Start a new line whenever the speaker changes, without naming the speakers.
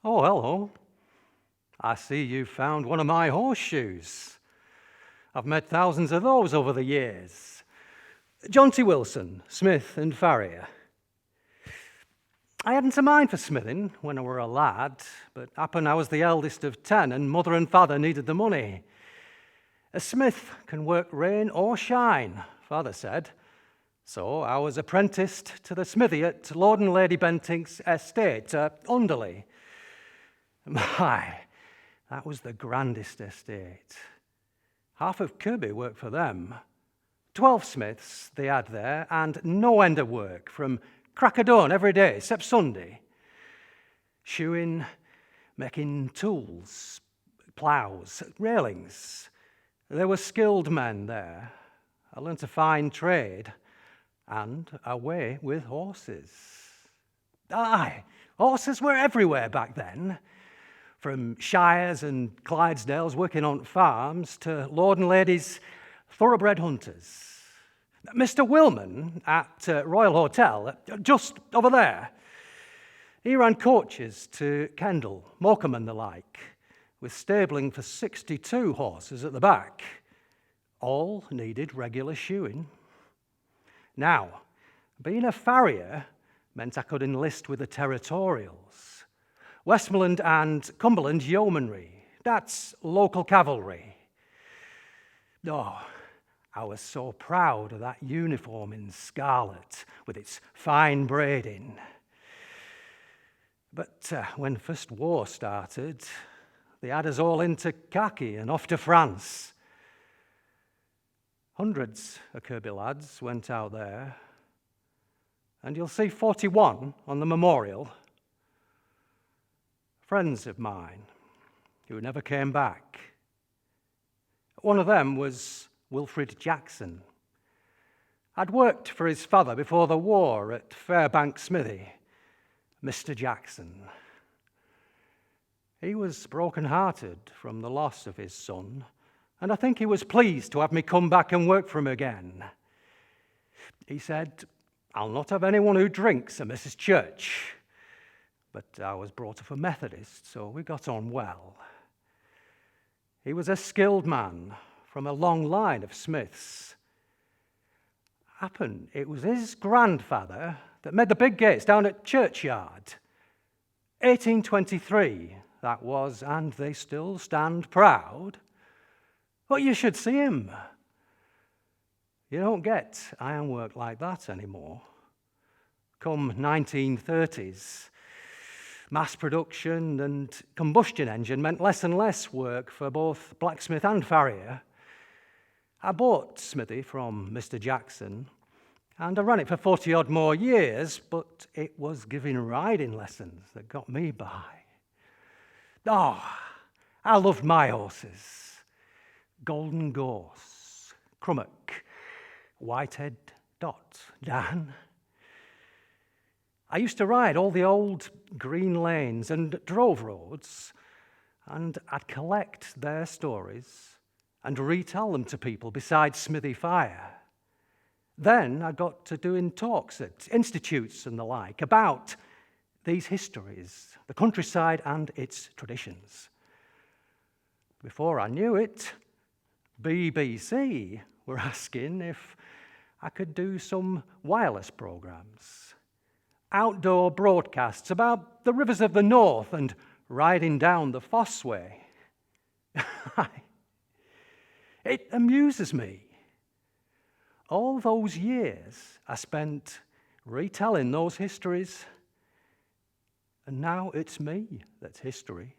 Oh, hello. I see you've found one of my horseshoes. I've made thousands of those over the years. Jonty Wilson, Smith and Farrier. I hadn't a mind for smithing when I were a lad, but happen I was the eldest of 10 and mother and father needed the money. A smith can work rain or shine, father said. So I was apprenticed to the smithy at Lord and Lady Bentinck's estate, Underley. My, that was the grandest estate. Half of Kirkby worked for them. 12 smiths they had there, and no end of work, from crack of dawn every day, except Sunday. Shoeing, making tools, ploughs, railings. There were skilled men there. I learnt a fine trade, and away with horses. Aye, horses were everywhere back then. From shires and Clydesdales working on farms to Lord and Ladies thoroughbred hunters. Mr. Wilman at Royal Hotel, just over there, he ran coaches to Kendal, Morecambe and the like, with stabling for 62 horses at the back. All needed regular shoeing. Now, being a farrier meant I could enlist with the territorials. Westmoreland and Cumberland Yeomanry, that's local cavalry. Oh, I was so proud of that uniform in scarlet with its fine braiding. But when First War started, they had us all into khaki and off to France. Hundreds of Kirkby lads went out there, and you'll see 41 on the memorial. Friends of mine who never came back. One of them was Wilfred Jackson. I'd worked for his father before the war at Fairbank Smithy, Mr. Jackson. He was broken-hearted from the loss of his son, and I think he was pleased to have me come back and work for him again. He said, "I'll not have anyone who drinks at Mrs. Church." But I was brought up a Methodist, so we got on well. He was a skilled man from a long line of smiths. Happen it was his grandfather that made the big gates down at Churchyard. 1823, that was, and they still stand proud. But you should see him. You don't get ironwork like that anymore. Come 1930s, mass production and combustion engine meant less and less work for both Blacksmith and Farrier. I bought Smithy from Mr. Jackson, and I ran it for 40-odd more years, but it was giving riding lessons that got me by. Oh, I loved my horses. Golden Gorse, Crummock, Whitehead Dot, Dan. I used to ride all the old green lanes and drove roads, and I'd collect their stories and retell them to people beside Smithy Fire. Then I got to doing talks at institutes and the like about these histories, the countryside and its traditions. Before I knew it, BBC were asking if I could do some wireless programs, outdoor broadcasts about the rivers of the north and riding down the Fossway. It amuses me. All those years I spent retelling those histories, and now it's me that's history.